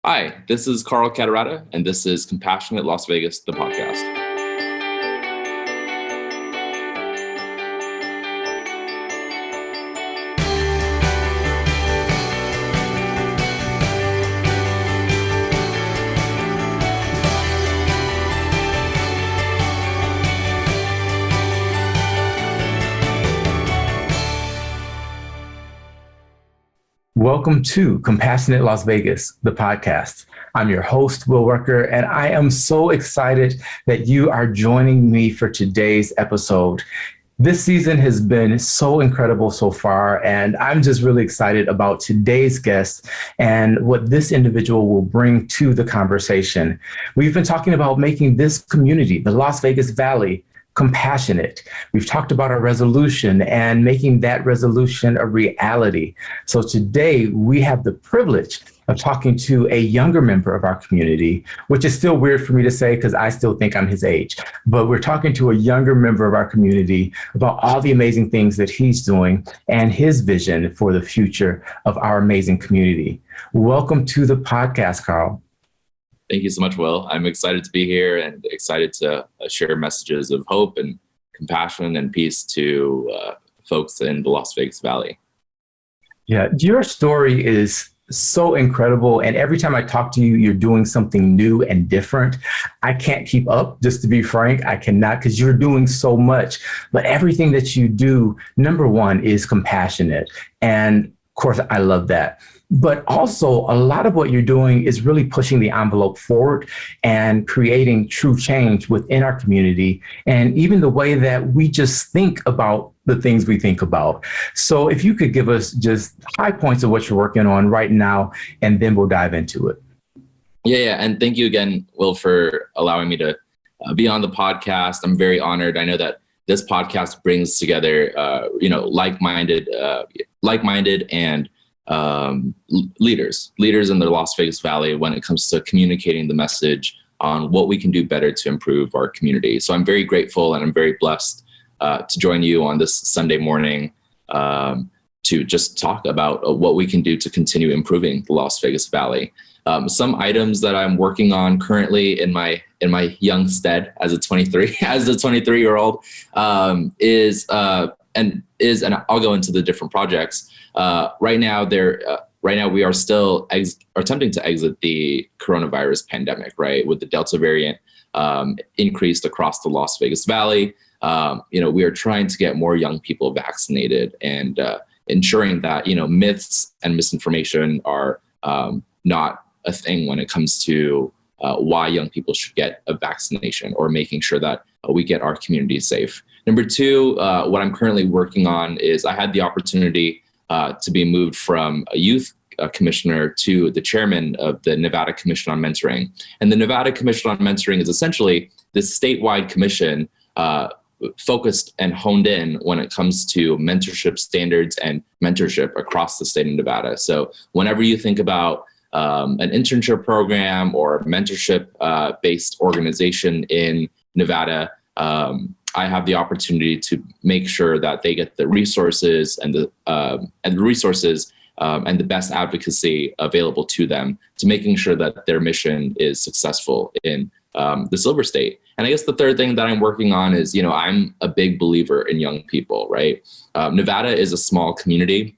Hi, this is Karl Catarata, and this is Compassionate Las Vegas, the podcast. Welcome to Compassionate Las Vegas, the podcast. I'm your host, Will Rucker, and I am so excited that you are joining me for today's episode. This season has been so incredible so far, and I'm just really excited about today's guest and what this individual will bring to the conversation. We've been talking about making this community, the Las Vegas Valley, compassionate. We've talked about our resolution and making that resolution a reality. So today we have the privilege of talking to a younger member of our community, which is still weird for me to say because I still think I'm his age. But we're talking to a younger member of our community about all the amazing things that he's doing and his vision for the future of our amazing community. Welcome to the podcast, Karl. Thank you so much, Will. I'm excited to be here and excited to share messages of hope and compassion and peace to folks in the Las Vegas Valley. Yeah, your story is so incredible. And every time I talk to you, you're doing something new and different. I can't keep up, just to be frank. I cannot, because you're doing so much. But everything that you do, number one, is compassionate. And of course, I love that. But also, a lot of what you're doing is really pushing the envelope forward and creating true change within our community, and even the way that we just think about the things we think about. So if you could give us just high points of what you're working on right now, and then we'll dive into it. Yeah. And thank you again, Will, for allowing me to be on the podcast. I'm very honored. I know that this podcast brings together, like-minded and leaders in the Las Vegas Valley when it comes to communicating the message on what we can do better to improve our community. So I'm very grateful and I'm very blessed to join you on this Sunday morning to just talk about what we can do to continue improving the Las Vegas Valley. Some items that I'm working on currently in my young stead as a 23-year-old is and I'll go into the different projects. Right now we are still attempting to exit the coronavirus pandemic, right? With the Delta variant increased across the Las Vegas Valley. We are trying to get more young people vaccinated and ensuring that, myths and misinformation are not a thing when it comes to why young people should get a vaccination, or making sure that we get our community safe. Number two, what I'm currently working on is I had the opportunity to be moved from a youth commissioner to the chairman of the Nevada Commission on Mentoring. And the Nevada Commission on Mentoring is essentially this statewide commission focused and honed in when it comes to mentorship standards and mentorship across the state of Nevada. So whenever you think about an internship program or mentorship based organization in Nevada, I have the opportunity to make sure that they get the resources and the best advocacy available to them, to making sure that their mission is successful in the Silver State. And I guess the third thing that I'm working on is, I'm a big believer in young people, right? Nevada is a small community.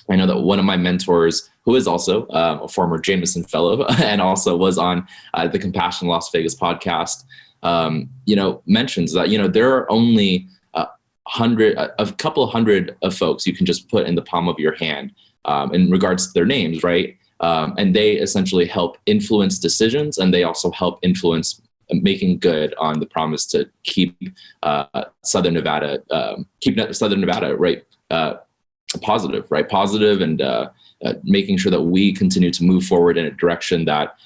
I know that one of my mentors, who is also a former Jameson Fellow and also was on the Compassion Las Vegas podcast, mentions that, there are only a couple hundred of folks you can just put in the palm of your hand in regards to their names, right? And they essentially help influence decisions, and they also help influence making good on the promise to keep Southern Nevada, right? Positive, and making sure that we continue to move forward in a direction that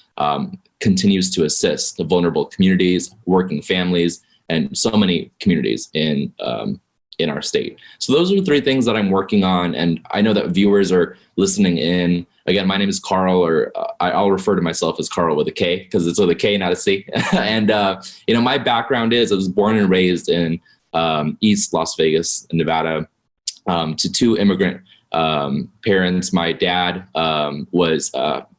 continues to assist the vulnerable communities, working families, and so many communities in our state. So those are the three things that I'm working on. And I know that viewers are listening in. Again, my name is Karl, or I'll refer to myself as Karl with a K, because it's with a K, not a C. And, my background is I was born and raised in East Las Vegas, Nevada, to two immigrant parents. My dad was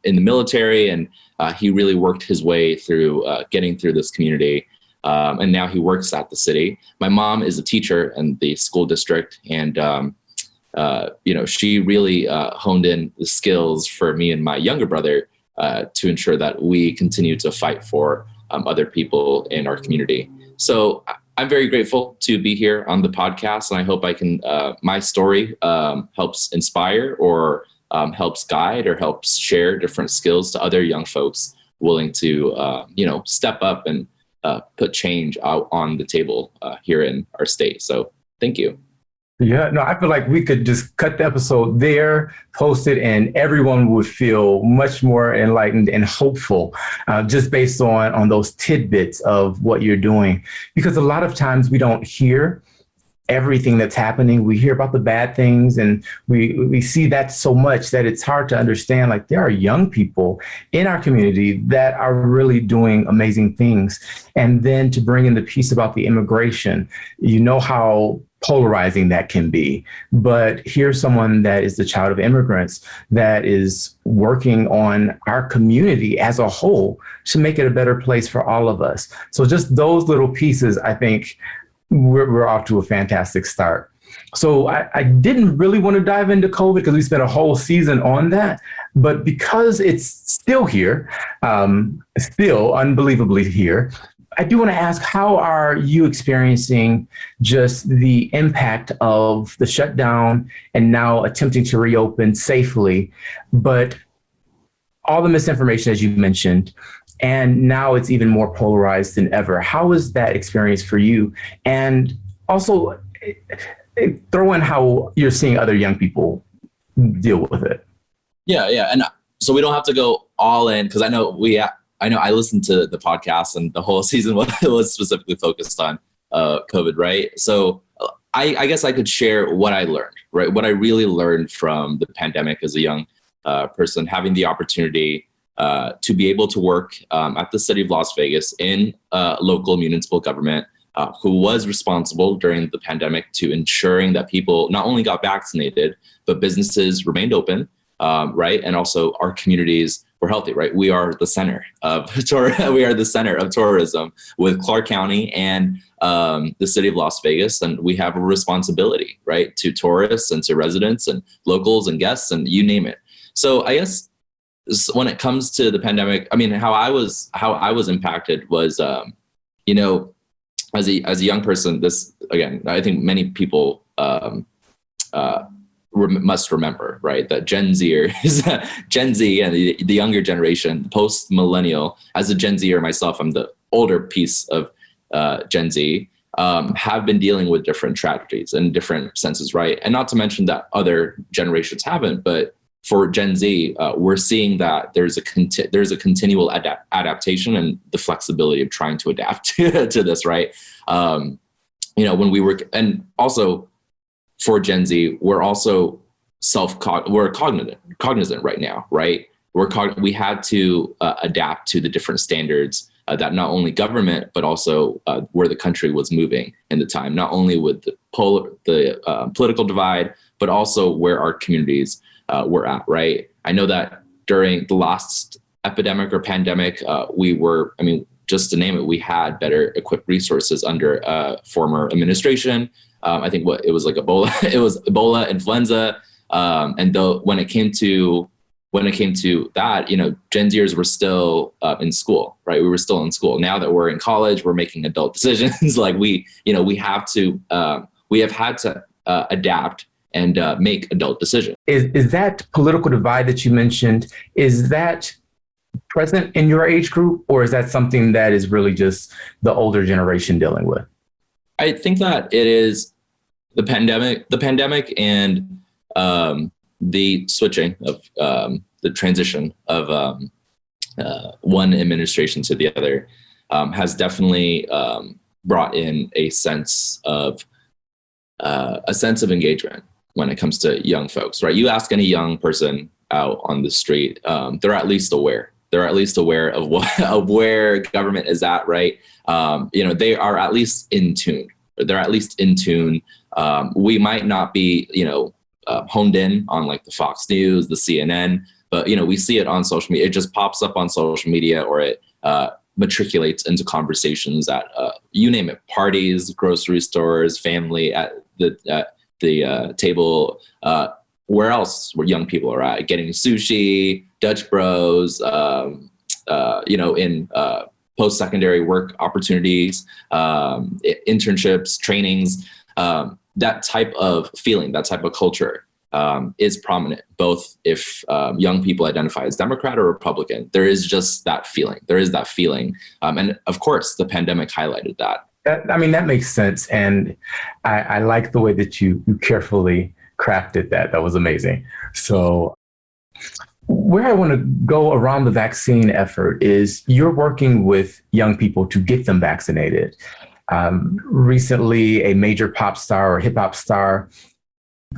in the military, and he really worked his way through getting through this community. And now he works at the city. My mom is a teacher in the school district, and she really honed in the skills for me and my younger brother to ensure that we continue to fight for other people in our community. So I'm very grateful to be here on the podcast, and I hope I can, my story helps inspire or helps guide or helps share different skills to other young folks willing to, step up and put change out on the table here in our state. So thank you. Yeah, no, I feel like we could just cut the episode there, post it, and everyone would feel much more enlightened and hopeful just based on those tidbits of what you're doing. Because a lot of times we don't hear everything that's happening. We hear about the bad things, and we see that so much that it's hard to understand, like, there are young people in our community that are really doing amazing things. And then to bring in the piece about the immigration, how polarizing that can be. But here's someone that is the child of immigrants that is working on our community as a whole to make it a better place for all of us. So just those little pieces, I think we're off to a fantastic start. So I didn't really want to dive into COVID because we spent a whole season on that. But because it's still here, still unbelievably here, I do want to ask, how are you experiencing just the impact of the shutdown and now attempting to reopen safely, but all the misinformation, as you mentioned, and now it's even more polarized than ever? How was that experience for you? And also throw in how you're seeing other young people deal with it. Yeah. And so we don't have to go all in, because I know I listened to the podcast, and the whole season was specifically focused on COVID, right? So I guess I could share what I learned, right? What I really learned from the pandemic as a young person, having the opportunity to be able to work at the city of Las Vegas in local municipal government, who was responsible during the pandemic to ensuring that people not only got vaccinated, but businesses remained open, right? And also our communities were healthy, right? We are the center of tourism with Clark County and the city of Las Vegas, and we have a responsibility, right, to tourists and to residents and locals and guests and you name it. So I guess when it comes to the pandemic, I mean, how I was impacted was, as a young person, this, again, I think many people must remember, right, that Gen Z and the younger generation, post-millennial, as a Gen Zer myself, I'm the older piece of Gen Z, have been dealing with different tragedies in different senses, right? And not to mention that other generations haven't, but for Gen Z, we're seeing that there's a continual adaptation and the flexibility of trying to adapt to this, right? When we were, and also for Gen Z, we're also we're cognizant right now, right? We had to adapt to the different standards that not only government, but also where the country was moving in the time, not only with the political divide, but also where our communities were at, right? I know that during the last epidemic or pandemic, just to name it, we had better equipped resources under former administration. I think it was like Ebola, it was Ebola, influenza. And though when it came to that, Gen Zers were still in school, right? We were still in school. Now that we're in college, we're making adult decisions. Like we have had to adapt and make adult decisions. Is that political divide that you mentioned, is that present in your age group, or is that something that is really just the older generation dealing with? I think that it is the pandemic and the switching of the transition of one administration to the other has definitely brought in a sense of engagement when it comes to young folks, right? You ask any young person out on the street, they're at least aware. They're at least aware of where government is at, right? They are at least in tune. They're at least in tune. We might not be, honed in on like the Fox News, the CNN, but we see it on social media. It just pops up on social media, or it matriculates into conversations at you name it, parties, grocery stores, family, at the table, where else where young people are at, getting sushi, Dutch Bros, in post-secondary work opportunities, internships, trainings, that type of feeling, that type of culture is prominent, both if young people identify as Democrat or Republican. There is just that feeling. There is that feeling. And of course, the pandemic highlighted that. That makes sense. And I like the way that you carefully crafted that. That was amazing. So where I want to go around the vaccine effort is you're working with young people to get them vaccinated. Recently, a major pop star or hip hop star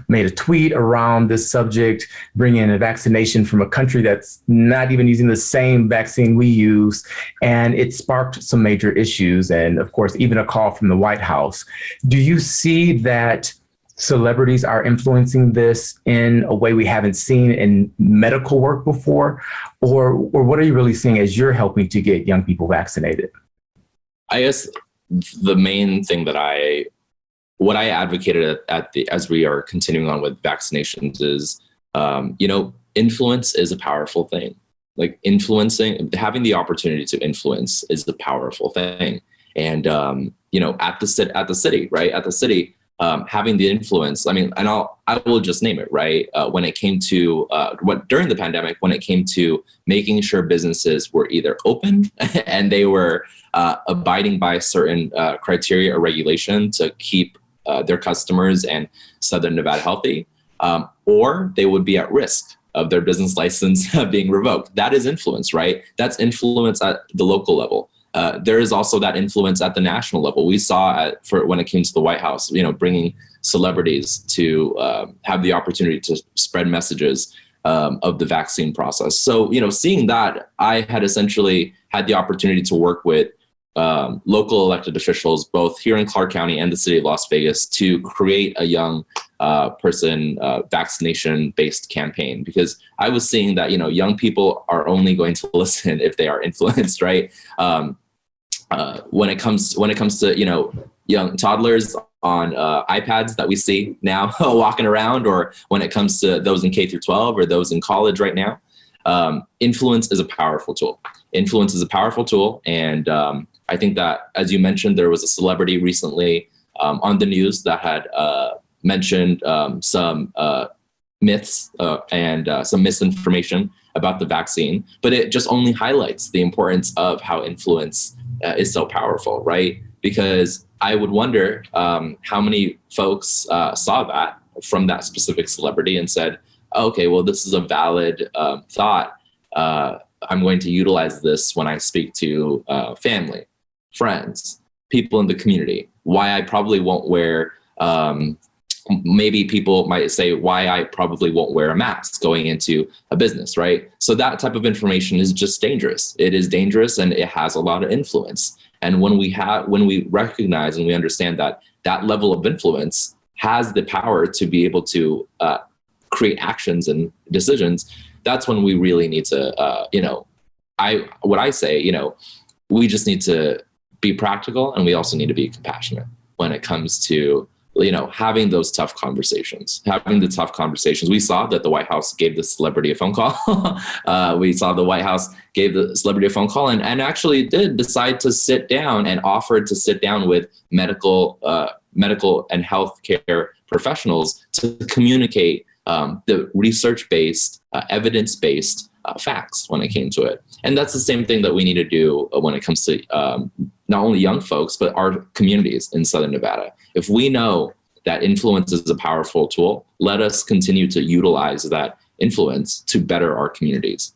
made a tweet around this subject, bringing in a vaccination from a country that's not even using the same vaccine we use. And it sparked some major issues. And of course, even a call from the White House. Do you see that celebrities are influencing this in a way we haven't seen in medical work before? Or what are you really seeing as you're helping to get young people vaccinated? I guess the main thing that what I advocated as we are continuing on with vaccinations is, influence is a powerful thing. Like having the opportunity to influence is a powerful thing. And, at the city, right? At the city, having the influence, I will just name it, right? When it came to during the pandemic, when it came to making sure businesses were either open and they were abiding by certain criteria or regulation to keep their customers and Southern Nevada healthy, or they would be at risk of their business license being revoked. That is influence, right? That's influence at the local level. There is also that influence at the national level. We saw when it came to the White House, bringing celebrities to have the opportunity to spread messages of the vaccine process. So, seeing that, I had essentially had the opportunity to work with local elected officials, both here in Clark County and the city of Las Vegas, to create a young person vaccination-based campaign, because I was seeing that young people are only going to listen if they are influenced, right? When it comes to young toddlers on iPads that we see now walking around, or when it comes to those in K through 12 or those in college right now, influence is a powerful tool. Influence is a powerful tool, and I think that, as you mentioned, there was a celebrity recently on the news that had mentioned some myths and some misinformation about the vaccine, but it just only highlights the importance of how influence is so powerful, right? Because I would wonder how many folks saw that from that specific celebrity and said, okay, well, this is a valid thought. I'm going to utilize this when I speak to family, friends, people in the community. Why I probably won't wear, maybe people might say why I probably won't wear a mask going into a business, right? So that type of information is just dangerous. It is dangerous, and it has a lot of influence. And when we recognize and we understand that that level of influence has the power to be able to create actions and decisions, that's when we really need to, we just need to be practical, and we also need to be compassionate when it comes to, having those tough conversations, We saw that the White House gave the celebrity a phone call. We saw the White House gave the celebrity a phone call and actually did decide to sit down and offered to sit down with medical and healthcare professionals to communicate the research-based, evidence-based facts when it came to it. And that's the same thing that we need to do when it comes to not only young folks, but our communities in Southern Nevada. If we know that influence is a powerful tool, let us continue to utilize that influence to better our communities.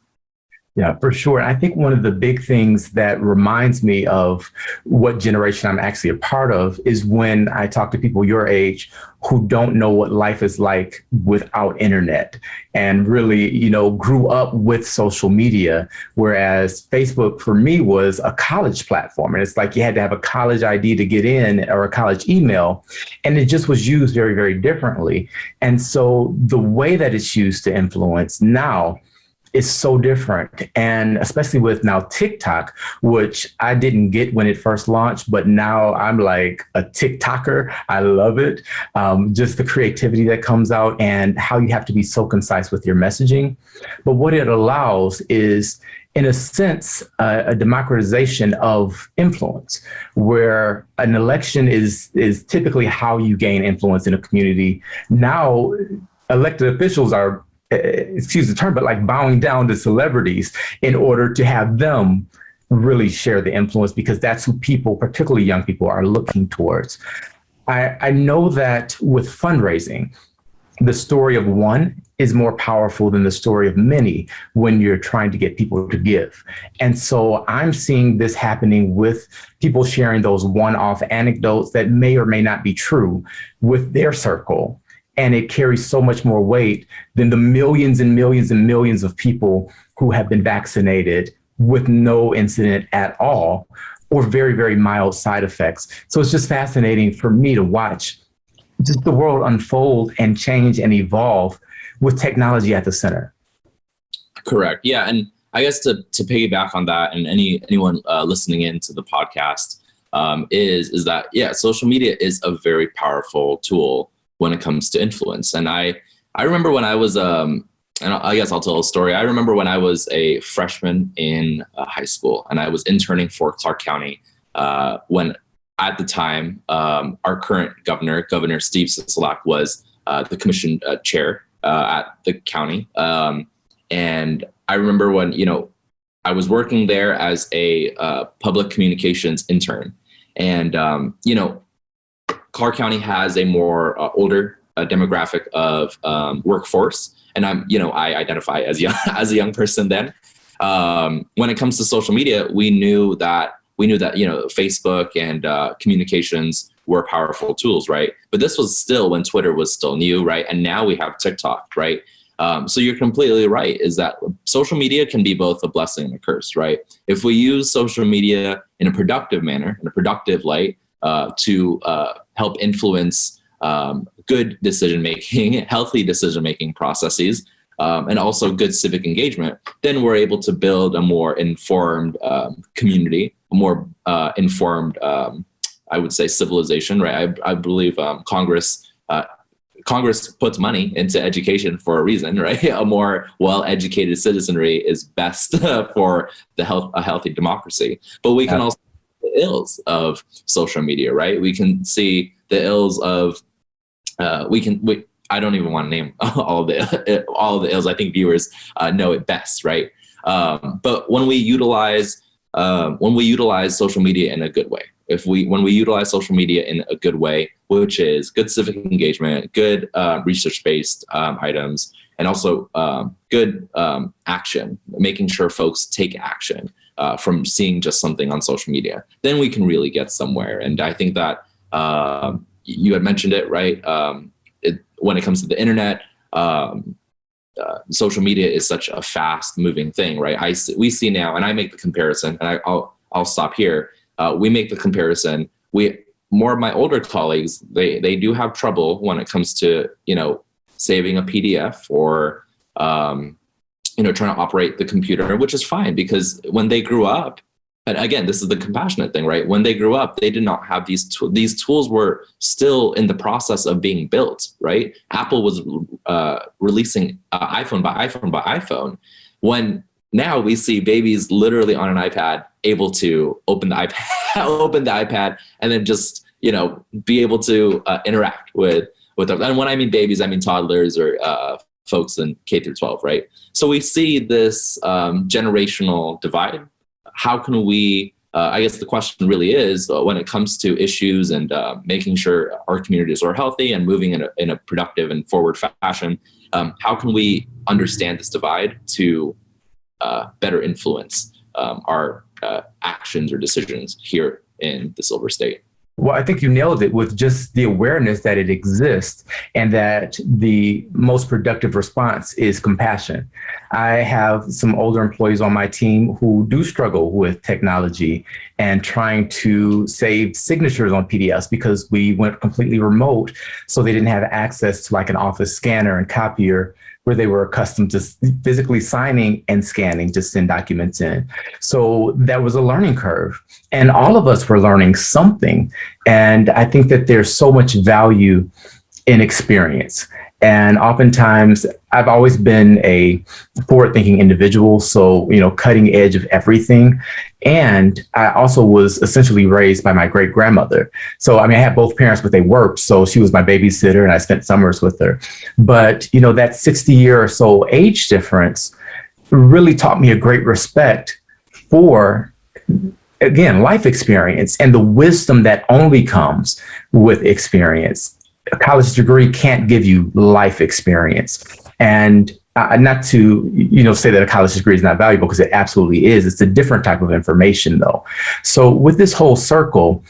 Yeah, for sure. I think one of the big things that reminds me of what generation I'm actually a part of is when I talk to people your age who don't know what life is like without internet and really, grew up with social media. Whereas Facebook for me was a college platform. And it's like you had to have a college ID to get in or a college email. And it just was used very, very differently. And so the way that it's used to influence now is so different. And especially with now TikTok, which I didn't get when it first launched, but now I'm like a TikToker. I love it. Just the creativity that comes out and how you have to be so concise with your messaging. But what it allows is, in a sense, a democratization of influence, where an election is typically how you gain influence in a community. Now, elected officials are, excuse the term, but like bowing down to celebrities in order to have them really share the influence, because that's who people, particularly young people, are looking towards. I know that with fundraising, the story of one is more powerful than the story of many when you're trying to get people to give. And so I'm seeing this happening with people sharing those one-off anecdotes that may or may not be true with their circle. And it carries so much more weight than the millions and millions and millions of people who have been vaccinated with no incident at all, or very, very mild side effects. So it's just fascinating for me to watch just the world unfold and change and evolve with technology at the center. Correct. Yeah. And I guess to piggyback on that, and anyone listening in to the podcast, is that, yeah, social media is a very powerful tool when it comes to influence. And I remember when I was, and I guess I'll tell a story. I remember when I was a freshman in high school and I was interning for Clark County, when at the time, our current Governor Steve Sisolak, was the commission chair at the county. And I remember when, I was working there as a public communications intern. And, Clark County has a more older demographic of workforce. And I identify as a young person then. When it comes to social media, we knew that Facebook and communications were powerful tools, right? But this was still when Twitter was still new, right? And now we have TikTok, right? So you're completely right, is that social media can be both a blessing and a curse, right? If we use social media in a productive manner, in a productive light, to help influence good decision-making, healthy decision-making processes, and also good civic engagement, then we're able to build a more informed community, a more informed, I would say, civilization, right? I believe Congress puts money into education for a reason, right? A more well-educated citizenry is best for a healthy democracy. But we can also see the ills of social media, right? We can see the ills of I don't even want to name all the ills. I think viewers know it best, right? But when we utilize social media in a good way, when we utilize social media in a good way, which is good civic engagement, good research-based items, and also good action, making sure folks take action from seeing just something on social media, then we can really get somewhere. And I think that you had mentioned it, right? When it comes to the internet, social media is such a fast-moving thing, right? We see now, and I make the comparison, and I'll stop here. We make the comparison. More of my older colleagues, they do have trouble when it comes to saving a PDF or trying to operate the computer, which is fine, because when they grew up, and again, this is the compassionate thing, right? When they grew up, they did not have these tools were still in the process of being built, right? Apple was releasing iPhone by iPhone. When now we see babies literally on an iPad able to open the iPad, and then just be able to interact with them. And when I mean babies, I mean toddlers or folks in K through 12, right? So we see this generational divide. How can we, I guess the question really is, when it comes to issues and making sure our communities are healthy and moving in a productive and forward fashion, how can we understand this divide to better influence our actions or decisions here in the Silver State. Well, I think you nailed it with just the awareness that it exists and that the most productive response is compassion. I have some older employees on my team who do struggle with technology and trying to save signatures on PDFs because we went completely remote. So they didn't have access to like an office scanner and copier where they were accustomed to physically signing and scanning to send documents in. So that was a learning curve. And all of us were learning something. And I think that there's so much value in experience. And oftentimes, I've always been a forward-thinking individual, so, cutting edge of everything. And I also was essentially raised by my great-grandmother. So, I had both parents, but they worked. So she was my babysitter, and I spent summers with her. But, that 60-year or so age difference really taught me a great respect for, again, life experience and the wisdom that only comes with experience. A college degree can't give you life experience. And not to, say that a college degree is not valuable, because it absolutely is. It's a different type of information, though. So with this whole circle,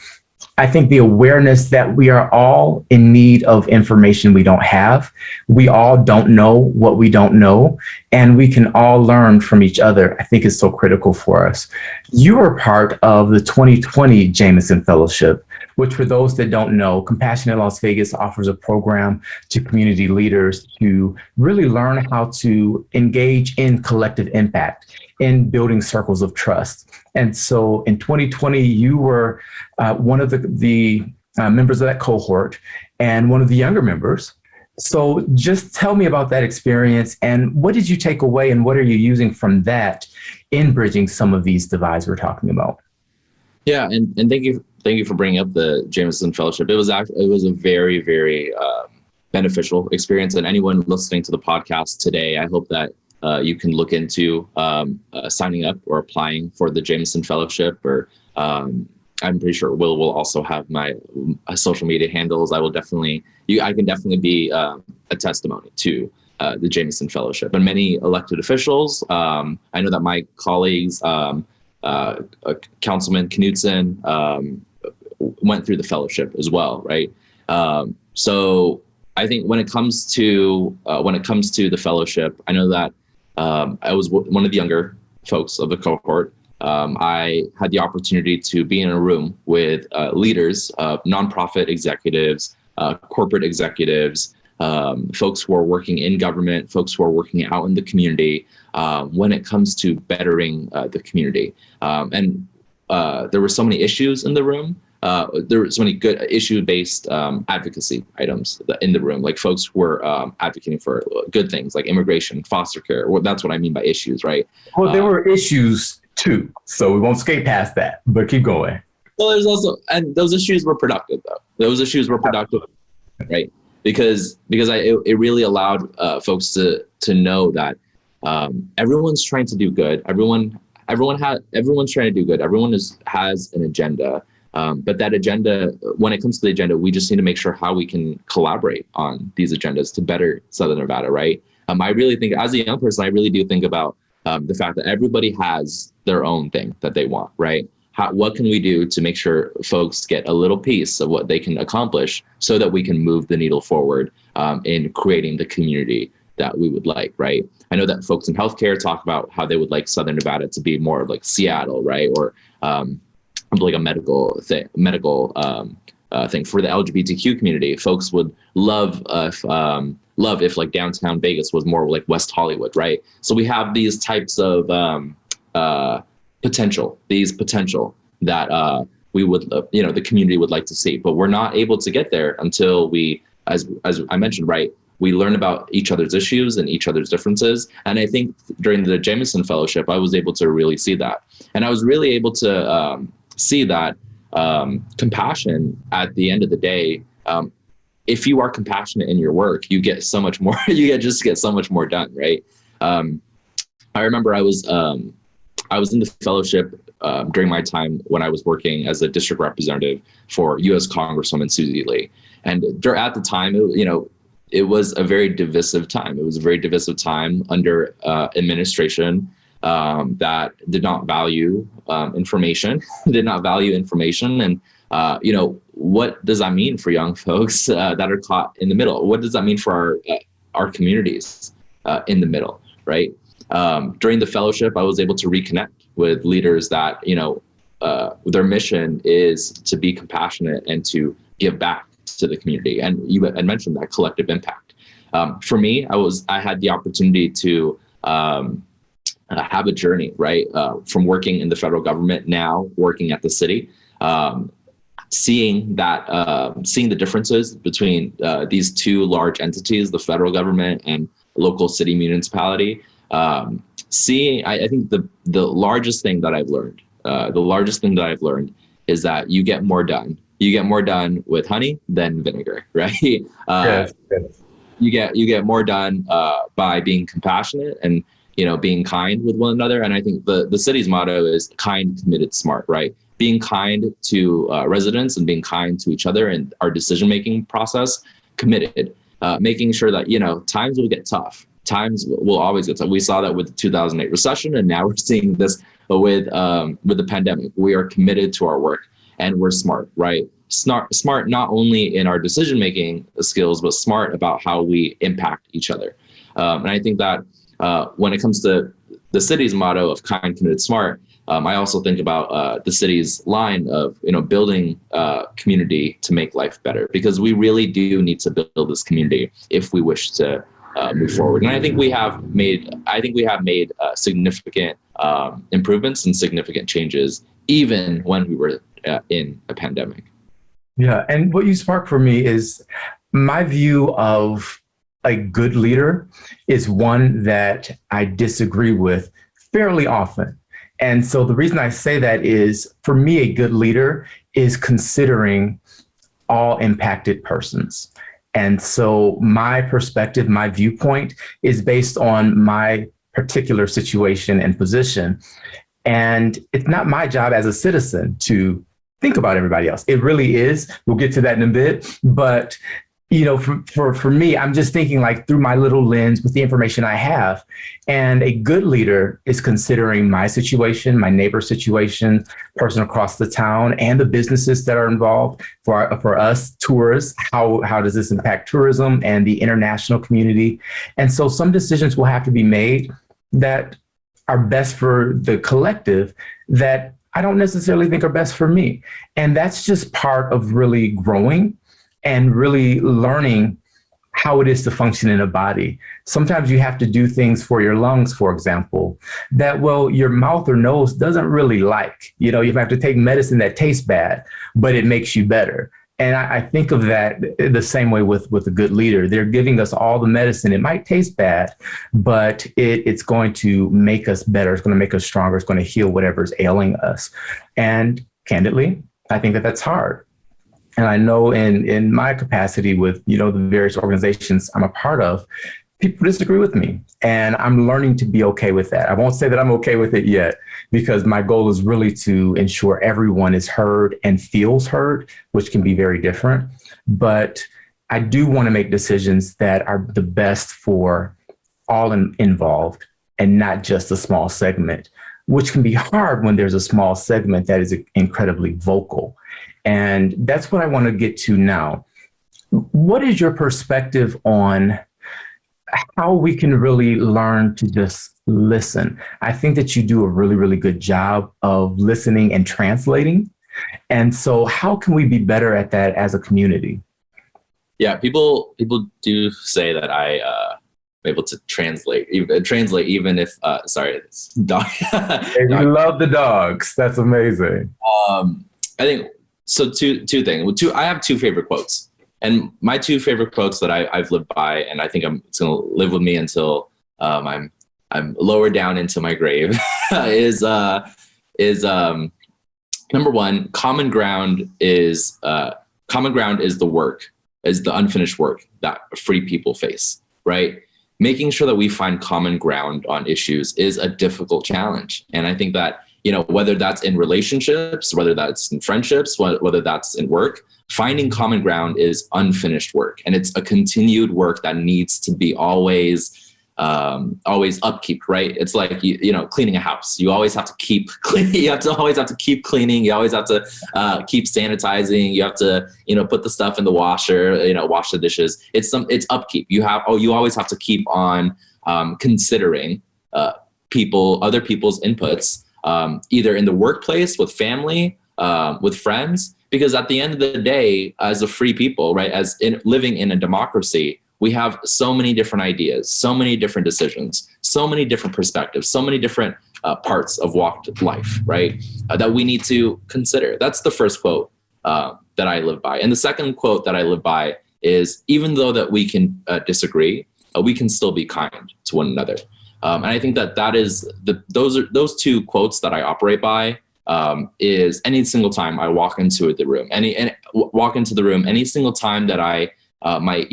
I think the awareness that we are all in need of information we don't have. We all don't know what we don't know, and we can all learn from each other. I think is so critical for us. You are part of the 2020 Jameson Fellowship, which, for those that don't know, Compassionate Las Vegas offers a program to community leaders to really learn how to engage in collective impact, in building circles of trust. And so in 2020, you were one of the members of that cohort and one of the younger members. So just tell me about that experience, and what did you take away, and what are you using from that in bridging some of these divides we're talking about? Yeah, and thank you for bringing up the Jameson Fellowship. It was a very, very beneficial experience, and anyone listening to the podcast today, I hope that you can look into signing up or applying for the Jameson Fellowship. Or I'm pretty sure Will also have my social media handles. I can definitely be a testimony to the Jameson Fellowship, and many elected officials. I know that my colleagues, Councilman Knudsen, went through the fellowship as well, right? So I think when it comes to the fellowship, I know that I was one of the younger folks of the cohort. I had the opportunity to be in a room with leaders, nonprofit executives, corporate executives, folks who are working in government, folks who are working out in the community, when it comes to bettering the community. And there were so many issues in the room. There were so many good issue-based advocacy items in the room, like folks who were advocating for good things like immigration, foster care. Well, that's what I mean by issues, right? Well, there were issues too, so we won't skate past that, but keep going. Well, there's also, and those issues were productive, though. Those issues were productive, right? Because it really allowed folks to know that everyone's trying to do good. Everyone's trying to do good. Everyone has an agenda. But that agenda, when it comes to the agenda, we just need to make sure how we can collaborate on these agendas to better Southern Nevada, right? I really think, as a young person, I really do think about the fact that everybody has their own thing that they want, right? What can we do to make sure folks get a little piece of what they can accomplish so that we can move the needle forward in creating the community that we would like, right? I know that folks in healthcare talk about how they would like Southern Nevada to be more like Seattle, right? Or like a medical thing for the LGBTQ community. Folks would love if like downtown Vegas was more like West Hollywood, right? So we have these types of potential that we would, the community would like to see, but we're not able to get there until we, as I mentioned, right, we learn about each other's issues and each other's differences. And I think during the Jameson Fellowship, I was able to really see that. And I was really able to see that compassion at the end of the day, if you are compassionate in your work, you get so much more, get so much more done, right? I remember I was in the fellowship during my time when I was working as a district representative for U.S. Congresswoman Susie Lee. And at the time, it was a very divisive time. It was a very divisive time under administration. that did not value information, did not value information. And, what does that mean for young folks that are caught in the middle? What does that mean for our communities in the middle, right? During the fellowship, I was able to reconnect with leaders that, their mission is to be compassionate and to give back to the community. And you had mentioned that collective impact. For me, I had the opportunity to have a journey, right? From working in the federal government, now working at the city, seeing the differences between these two large entities, the federal government and local city municipality. I think the largest thing that I've learned, is that you get more done. You get more done with honey than vinegar, right? Yes. You get more done by being compassionate and being kind with one another. And I think the city's motto is kind, committed, smart, right? Being kind to residents and being kind to each other and our decision-making process, committed, making sure that, times will get tough. Times will always get tough. We saw that with the 2008 recession, and now we're seeing this with the pandemic. We are committed to our work and we're smart, right? Smart not only in our decision-making skills, but smart about how we impact each other. And I think that when it comes to the city's motto of kind, committed, smart, I also think about the city's line of building community to make life better, because we really do need to build this community if we wish to move forward. And I think we have made significant improvements and significant changes, even when we were in a pandemic. Yeah, and what you sparked for me is my view of a good leader is one that I disagree with fairly often. And so the reason I say that is, for me, a good leader is considering all impacted persons. And so my perspective, my viewpoint is based on my particular situation and position. And it's not my job as a citizen to think about everybody else. It really is. We'll get to that in a bit. But for me, I'm just thinking like through my little lens with the information I have. And a good leader is considering my situation, my neighbor's situation, person across the town, and the businesses that are involved. For us tourists, how does this impact tourism and the international community? And so some decisions will have to be made that are best for the collective that I don't necessarily think are best for me. And that's just part of really growing and really learning how it is to function in a body. Sometimes you have to do things for your lungs, for example, that, your mouth or nose doesn't really like. You have to take medicine that tastes bad, but it makes you better. And I think of that the same way with a good leader. They're giving us all the medicine. It might taste bad, but it's going to make us better. It's going to make us stronger. It's going to heal whatever's ailing us. And candidly, I think that that's hard. And I know in my capacity with, the various organizations I'm a part of, people disagree with me. And I'm learning to be okay with that. I won't say that I'm okay with it yet, because my goal is really to ensure everyone is heard and feels heard, which can be very different. But I do want to make decisions that are the best for all involved and not just a small segment, which can be hard when there's a small segment that is incredibly vocal. And that's what I want to get to now. What is your perspective on how we can really learn to just listen? I think that you do a really, really good job of listening and translating. And so how can we be better at that as a community? Yeah, people do say that I am able to translate even if sorry, it's dog. Hey, we love the dogs. That's amazing. I think so. Two things. I have two favorite quotes, and my two favorite quotes that I've lived by, and I think it's going to live with me until I'm lower down into my grave. is number one, common ground is the work, is the unfinished work that free people face, right? Making sure that we find common ground on issues is a difficult challenge. And I think that, whether that's in relationships, whether that's in friendships, whether that's in work, finding common ground is unfinished work. And it's a continued work that needs to be always always upkeep, right? It's like, cleaning a house. You always have to keep cleaning. You always have to keep cleaning. You always have to keep sanitizing. You have to, put the stuff in the washer, wash the dishes. It's upkeep. You always have to keep on considering other people's inputs, either in the workplace, with family, with friends, because at the end of the day, as a free people, right, living in a democracy, we have so many different ideas, so many different decisions, so many different perspectives, so many different parts of walked life, right, that we need to consider. That's the first quote that I live by. And the second quote that I live by is, even though that we can disagree, we can still be kind to one another. And I think that is those two quotes that I operate by. Is any single time I walk into the room, any single time that I might,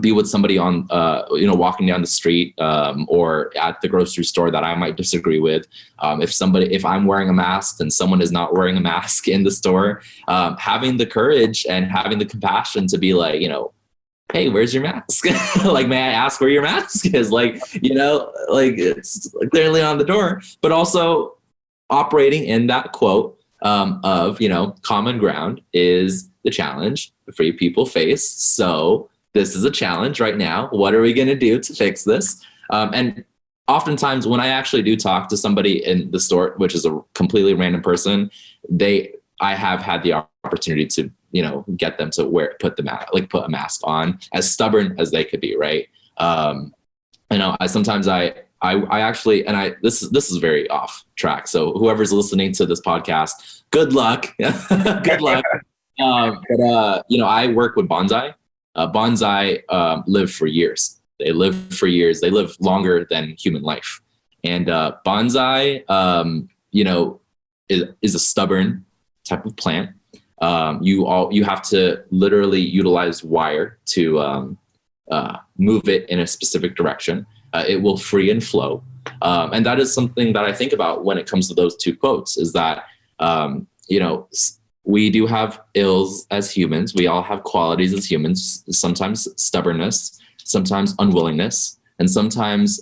be with somebody on, walking down the street, or at the grocery store that I might disagree with. If I'm wearing a mask and someone is not wearing a mask in the store, having the courage and having the compassion to be like, hey, where's your mask? Like, may I ask where your mask is? Like, it's clearly on the door, but also operating in that quote of, common ground is the challenge the free people face. So this is a challenge right now. What are we going to do to fix this? And oftentimes when I actually do talk to somebody in the store, which is a completely random person, I have had the opportunity to, get them to put a mask on, as stubborn as they could be. Right. I actually, and this is very off track. So whoever's listening to this podcast, good luck. Good luck. I work with bonsai. Bonsai live for years. They live for years. They live longer than human life. And bonsai, is a stubborn type of plant. You have to literally utilize wire to move it in a specific direction. It will free and flow. And that is something that I think about when it comes to those two quotes, is that, we do have ills as humans. We all have qualities as humans, sometimes stubbornness, sometimes unwillingness, and sometimes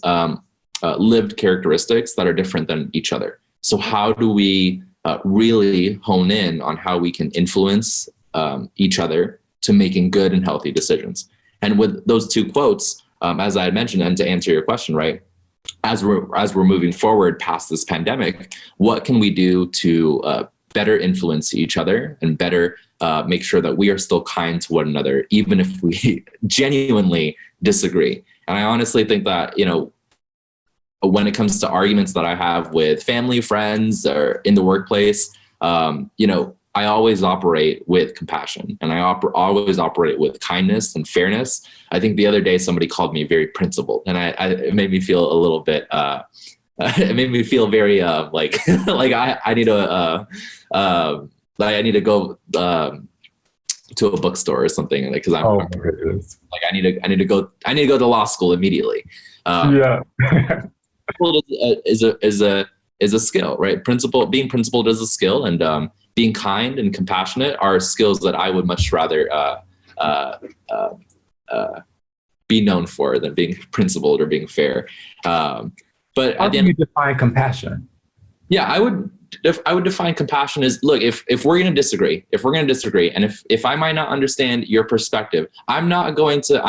lived characteristics that are different than each other. So how do we really hone in on how we can influence each other to making good and healthy decisions? And with those two quotes, as I had mentioned, and to answer your question, right, as we're moving forward past this pandemic, what can we do to better influence each other and better make sure that we are still kind to one another, even if we genuinely disagree? And I honestly think that, when it comes to arguments that I have with family, friends, or in the workplace, I always operate with compassion, and I always operate with kindness and fairness. I think the other day somebody called me very principled, and it made me feel a little bit, it made me feel very like I need to I need to go to a bookstore or something, because I need to go to law school immediately. Yeah. is a skill, right? Being principled is a skill, and being kind and compassionate are skills that I would much rather be known for than being principled or being fair. But how do you define compassion? Yeah, I would define compassion as, look, if we're going to disagree, and if I might not understand your perspective, I'm not going to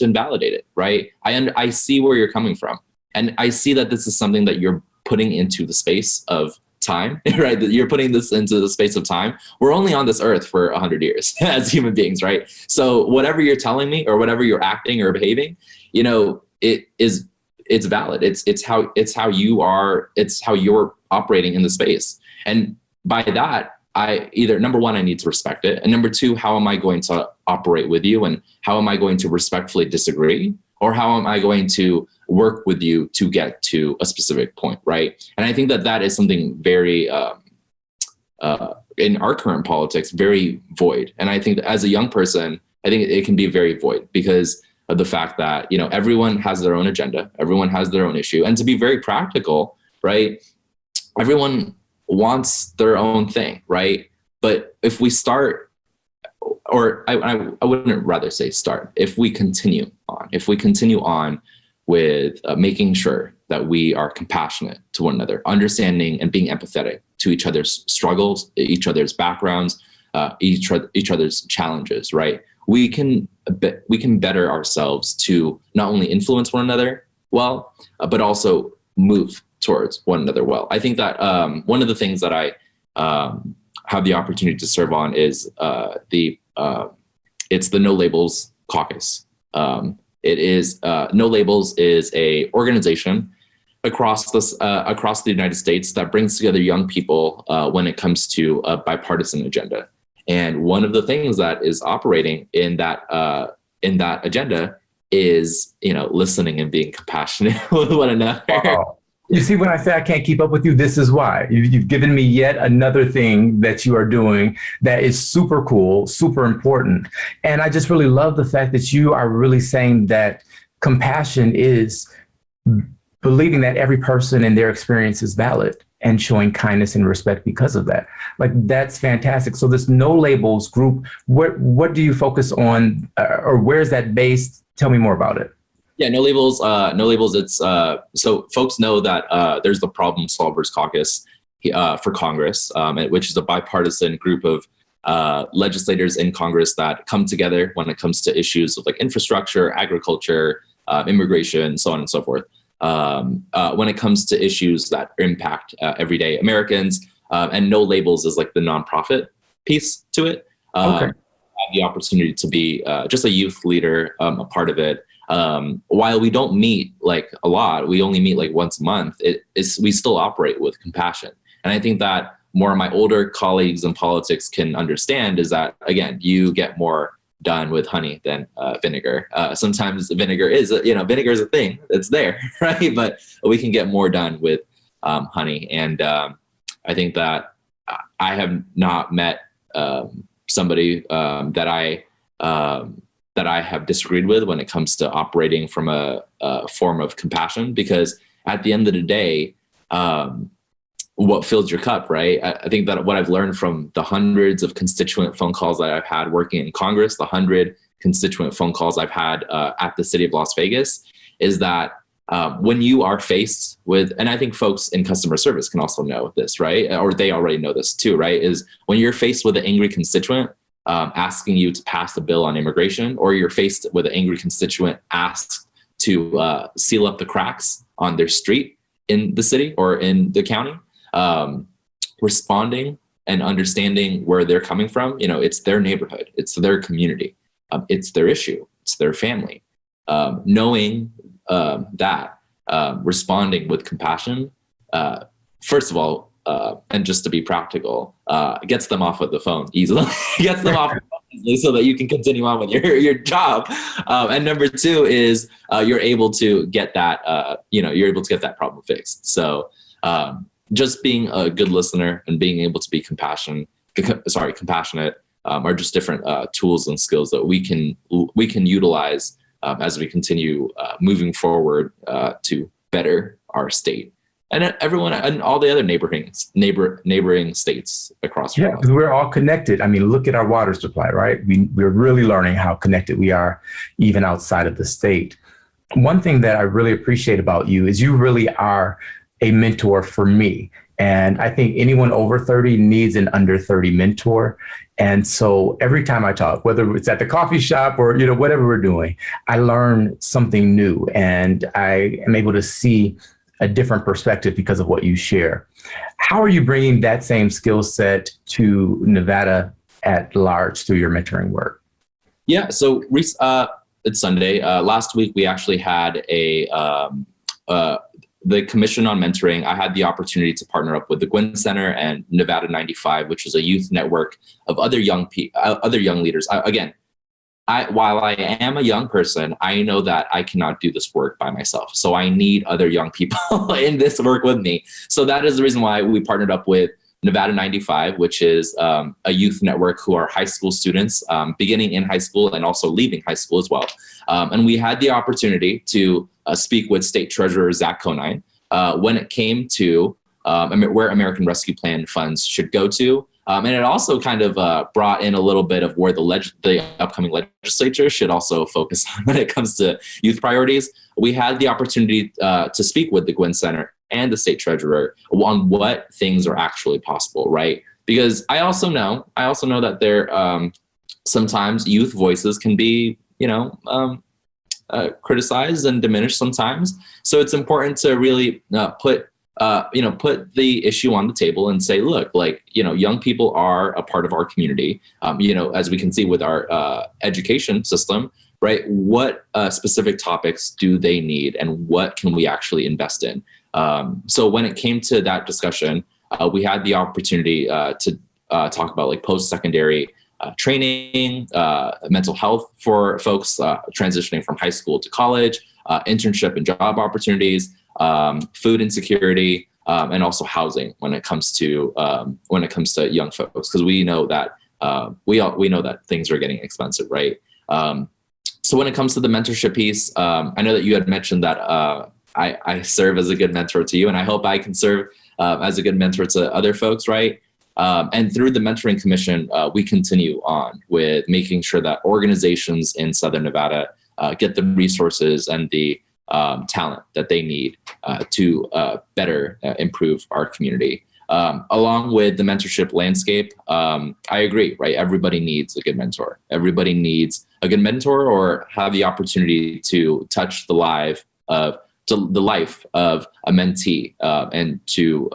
invalidate it, right? I see where you're coming from, and I see that this is something that you're putting into the space of time, right? That you're putting this into the space of time. We're only on this earth for 100 years as human beings, right? So whatever you're telling me or whatever you're acting or behaving, it's valid. It's how you are. It's how you're operating in the space. And by that, number one, I need to respect it. And number two, how am I going to operate with you? And how am I going to respectfully disagree? Or how am I going to work with you to get to a specific point, right? And I think that is something very, in our current politics, very void. And I think that as a young person, I think it can be very void because of the fact that, everyone has their own agenda, everyone has their own issue. And to be very practical, right, everyone wants their own thing, right? But if we start, or I wouldn't rather say start, if we continue on with making sure that we are compassionate to one another, understanding and being empathetic to each other's struggles, each other's backgrounds, each other's challenges, right? We can better ourselves to not only influence one another well, but also move towards one another well. I think that one of the things that I have the opportunity to serve on is it's the No Labels Caucus. It is No Labels is a organization across the United States that brings together young people when it comes to a bipartisan agenda. And one of the things that is operating in that agenda is, listening and being compassionate with one another. Wow. You see, when I say I can't keep up with you, this is why. You've given me yet another thing that you are doing that is super cool, super important. And I just really love the fact that you are really saying that compassion is believing that every person and their experience is valid and showing kindness and respect because of that. Like, that's fantastic. So this No Labels group, what do you focus on, or where's that based? Tell me more about it. Yeah, No Labels. No Labels. It's so folks know that there's the Problem Solvers Caucus for Congress, which is a bipartisan group of legislators in Congress that come together when it comes to issues of like infrastructure, agriculture, immigration, so on and so forth. When it comes to issues that impact everyday Americans, and No Labels is like the nonprofit piece to it. Okay. I had the opportunity to be just a youth leader, a part of it. While we don't meet like a lot, we only meet like once a month, we still operate with compassion. And I think that more of my older colleagues in politics can understand is that, again, you get more done with honey than vinegar. Sometimes vinegar is a thing. It's there, right? But we can get more done with honey. And I think that I have not met somebody that I have disagreed with when it comes to operating from a form of compassion, because at the end of the day, what fills your cup, right? I think that what I've learned from the hundreds of constituent phone calls that I've had working in Congress, the 100 constituent phone calls I've had at the city of Las Vegas, is that when you are faced with, and I think folks in customer service can also know this, right? Or they already know this too, right? Is when you're faced with an angry constituent asking you to pass a bill on immigration, or you're faced with an angry constituent asked to seal up the cracks on their street in the city or in the county, responding and understanding where they're coming from. It's their neighborhood, it's their community, it's their issue, it's their family. Knowing that, responding with compassion, first of all, and just to be practical, gets them off of the phone easily, gets them off easily so that you can continue on with your job. And number two is you're able to get that, problem fixed. So just being a good listener and being able to be compassionate are just different tools and skills that we can utilize as we continue moving forward to better our state. And everyone and all the other neighboring states across. Yeah, because we're all connected. I mean, look at our water supply, right? We're really learning how connected we are, even outside of the state. One thing that I really appreciate about you is you really are a mentor for me. And I think anyone over 30 needs an under 30 mentor. And so every time I talk, whether it's at the coffee shop or, whatever we're doing, I learn something new and I am able to see a different perspective because of what you share. How are you bringing that same skill set to Nevada at large through your mentoring work? Yeah, so it's Sunday. Last week, we actually had the Commission on Mentoring. I had the opportunity to partner up with the Gwynn Center and Nevada 95, which is a youth network of other young leaders. While I am a young person, I know that I cannot do this work by myself. So I need other young people in this work with me. So that is the reason why we partnered up with Nevada 95, which is a youth network who are high school students, beginning in high school and also leaving high school as well. And we had the opportunity to speak with State Treasurer Zach Conine when it came to where American Rescue Plan funds should go to, And it also kind of brought in a little bit of where the upcoming legislature should also focus on when it comes to youth priorities. We had the opportunity to speak with the Gwynn Center and the state treasurer on what things are actually possible, right? Because I also know that there sometimes youth voices can be, criticized and diminished sometimes. So it's important to really put the issue on the table and say, look, young people are a part of our community. As we can see with our education system, right? What specific topics do they need, and what can we actually invest in? So when it came to that discussion, we had the opportunity to talk about post-secondary training, mental health for folks transitioning from high school to college, internship and job opportunities, food insecurity, and also housing when it comes to young folks, because we know that we know that things are getting expensive, right? So when it comes to the mentorship piece, I know that you had mentioned that I serve as a good mentor to you, and I hope I can serve as a good mentor to other folks, right? And through the Mentoring Commission, we continue on with making sure that organizations in Southern Nevada get the resources and the talent that they need to better improve our community. Along with the mentorship landscape, I agree, right? Everybody needs a good mentor. Everybody needs a good mentor, or have the opportunity to touch the life of a mentee and to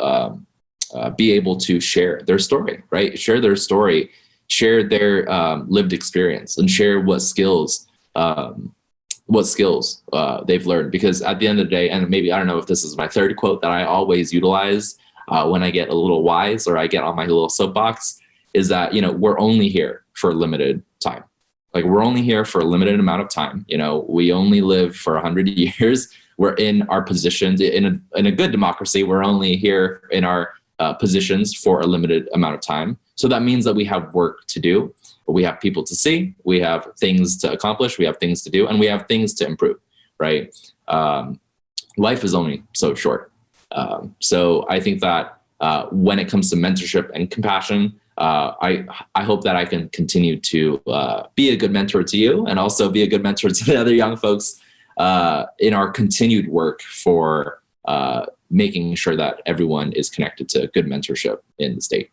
be able to share their story, right? Share their story, share their lived experience, and share what skills they've learned. Because at the end of the day, and maybe, I don't know if this is my third quote that I always utilize when I get a little wise or I get on my little soapbox, is that, we're only here for a limited time. We're only here for a limited amount of time. We only live for 100 years. We're in our positions in a good democracy. We're only here in our positions for a limited amount of time. So that means that we have work to do. We have people to see, we have things to accomplish, we have things to do, and we have things to improve, right? Life is only so short. So I think that when it comes to mentorship and compassion, I hope that I can continue to be a good mentor to you, and also be a good mentor to the other young folks in our continued work for making sure that everyone is connected to good mentorship in the state.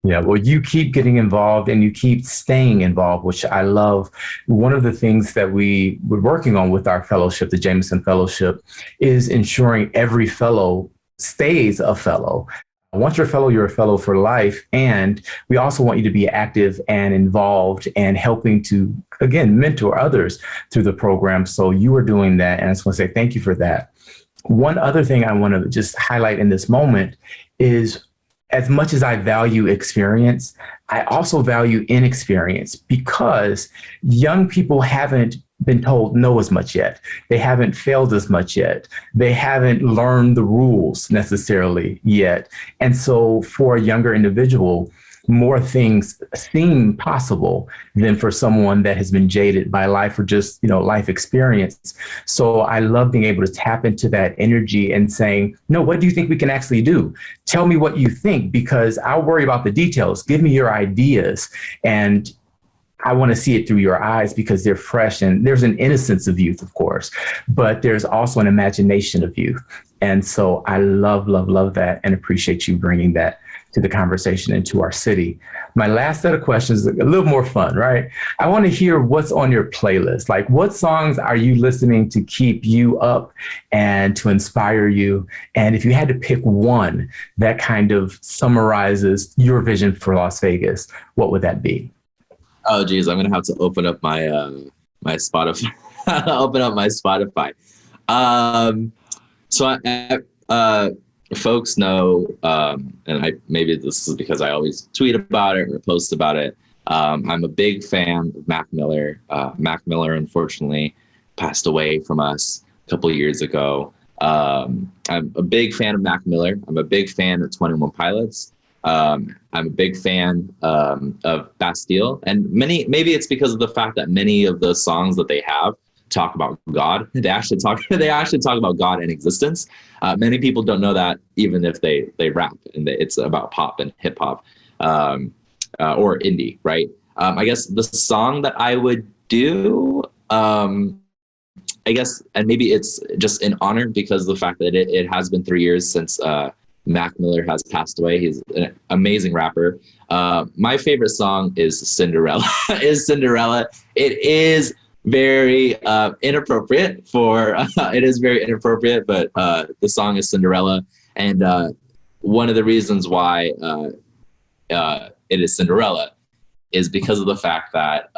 Yeah, well, you keep getting involved and you keep staying involved, which I love. One of the things that we're working on with our fellowship, the Jameson Fellowship, is ensuring every fellow stays a fellow. Once you're a fellow, you're a fellow for life. And we also want you to be active and involved and helping to, again, mentor others through the program. So you are doing that. And I just want to say thank you for that. One other thing I want to just highlight in this moment is, as much as I value experience, I also value inexperience, because young people haven't been told no as much yet. They haven't failed as much yet. They haven't learned the rules necessarily yet. And so for a younger individual, more things seem possible than for someone that has been jaded by life or just, life experience. So I love being able to tap into that energy and saying, no, what do you think we can actually do? Tell me what you think, because I'll worry about the details. Give me your ideas. And I want to see it through your eyes, because they're fresh, and there's an innocence of youth, of course, but there's also an imagination of youth. And so I love that, and appreciate you bringing that to the conversation and to our city. My last set of questions is a little more fun, right? I want to hear what's on your playlist. What songs are you listening to keep you up and to inspire you? And if you had to pick one that kind of summarizes your vision for Las Vegas, what would that be? Oh, geez, I'm going to have to open up my my Spotify. Open up my Spotify. Folks know, and maybe this is because I always tweet about it or post about it. I'm a big fan of Mac Miller. Mac Miller, unfortunately, passed away from us a couple of years ago. I'm a big fan of Mac Miller. I'm a big fan of 21 Pilots. I'm a big fan of Bastille, and maybe it's because of the fact that many of the songs that they have talk about God. They actually talk about God and existence. Many people don't know that, even if they rap, and it's about pop and hip hop. or indie, right? I guess the song that I would do, I guess, and maybe it's just in honor because of the fact that it has been 3 years since Mac Miller has passed away. He's an amazing rapper. My favorite song is Cinderella. It is very inappropriate for it is very inappropriate, but the song is Cinderella, and one of the reasons why it is Cinderella is because of the fact that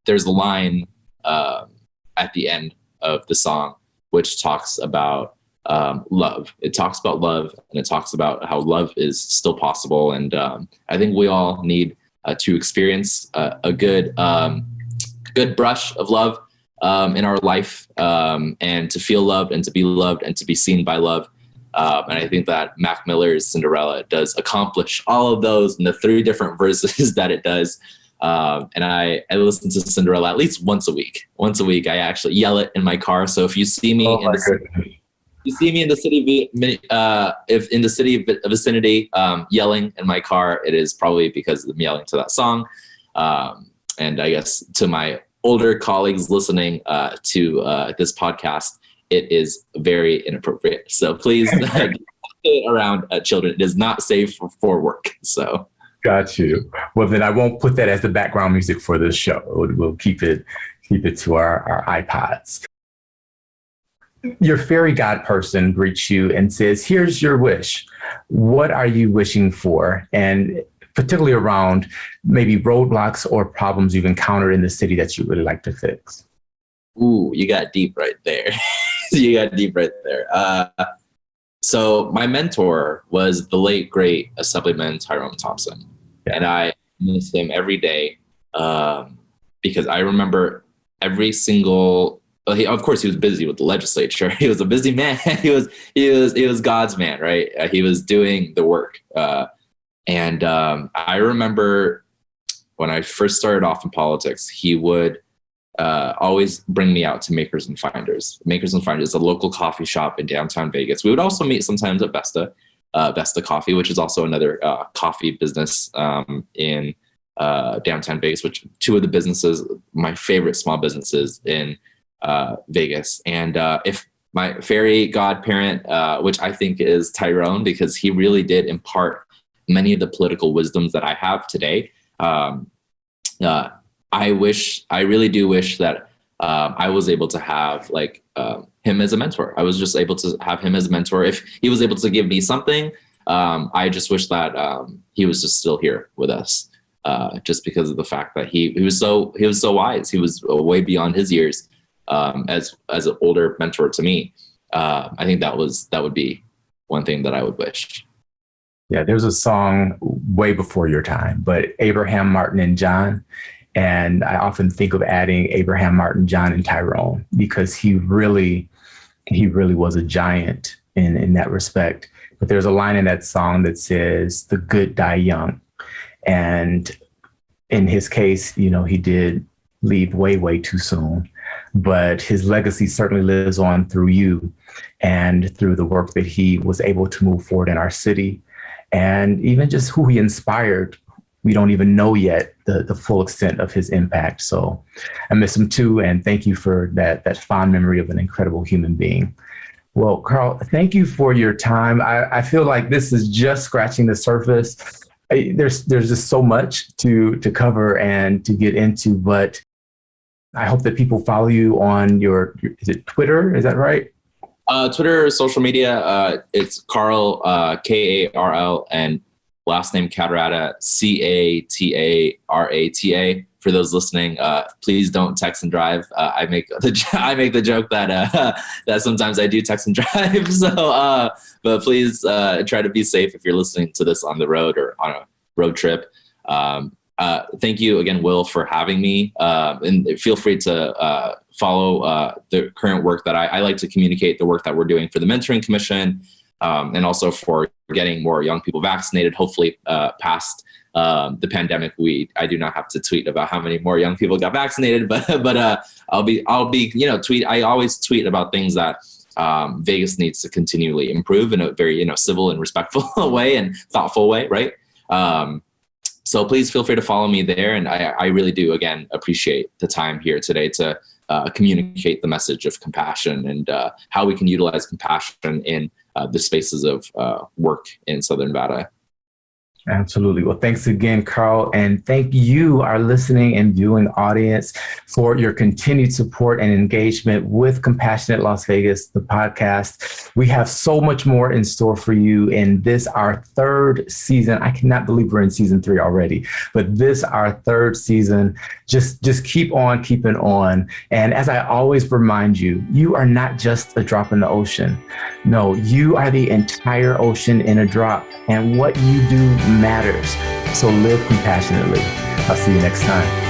there's a line at the end of the song which talks about love. It talks about love, and it talks about how love is still possible. And I think we all need to experience a good brush of love in our life, and to feel loved and to be loved and to be seen by love. And I think that Mac Miller's Cinderella does accomplish all of those in the 3 different verses that it does. And I listen to Cinderella at least once a week. Once a week, I actually yell it in my car. So if you see me in the city, if in the city vicinity, yelling in my car, it is probably because I'm yelling to that song. And I guess to my older colleagues listening to this podcast, it is very inappropriate. So please don't it around children. It is not safe for work. So. Got you. Well, then I won't put that as the background music for this show. We'll keep it to our iPods. Your fairy god person greets you and says, "Here's your wish. What are you wishing for?" And particularly around maybe roadblocks or problems you've encountered in the city that you really like to fix. Ooh, you got deep right there. So my mentor was the late, great Assemblyman Tyrone Thompson. Yeah. And I miss him every day because I remember every single, of course he was busy with the legislature. He was a busy man. he was God's man, right? He was doing the work. And I remember when I first started off in politics, he would always bring me out to Makers and Finders. Makers and Finders is a local coffee shop in downtown Vegas. We would also meet sometimes at Vesta Coffee, which is also another coffee business in downtown Vegas, which 2 of the businesses, my favorite small businesses in Vegas. And if my fairy godparent, which I think is Tyrone, because he really did impart many of the political wisdoms that I have today. I really do wish that I was able to have him as a mentor. I was just able to have him as a mentor. If he was able to give me something, I just wish that he was just still here with us, just because of the fact that he was so wise. He was way beyond his years as an older mentor to me. I think that would be one thing that I would wish. Yeah, there's a song way before your time, but Abraham, Martin, and John. And I often think of adding Abraham, Martin, John, and Tyrone because he really was a giant in that respect. But there's a line in that song that says, "The good die young." And in his case, he did leave way, way too soon. But his legacy certainly lives on through you and through the work that he was able to move forward in our city. And even just who he inspired, we don't even know yet the full extent of his impact. So I miss him too. And thank you for that fond memory of an incredible human being. Well, Karl, thank you for your time. I feel like this is just scratching the surface. There's just so much to cover and to get into, but I hope that people follow you on is it Twitter? Is that right? Twitter, social media, it's Karl, Karl, and last name Catarata, Catarata. For those listening, please don't text and drive. I make the joke that that sometimes I do text and drive. So, but please try to be safe if you're listening to this on the road or on a road trip. Thank you again, Will, for having me. And feel free to follow the current work that I like to communicate the work that we're doing for the Mentoring Commission, and also for getting more young people vaccinated, hopefully past the pandemic. I do not have to tweet about how many more young people got vaccinated, but I'll be tweet. I always tweet about things that Vegas needs to continually improve in a very civil and respectful way and thoughtful way, right? So please feel free to follow me there. And I really do, again, appreciate the time here today to communicate the message of compassion and how we can utilize compassion in the spaces of work in Southern Nevada. Absolutely. Well, thanks again, Karl. And thank you, our listening and viewing audience, for your continued support and engagement with Compassionate Las Vegas, the podcast. We have so much more in store for you in this, our third season. I cannot believe we're in season 3 already, but this, our third season. Just keep on keeping on. And as I always remind you, you are not just a drop in the ocean. No, you are the entire ocean in a drop. And what you do matters. So live compassionately. I'll see you next time.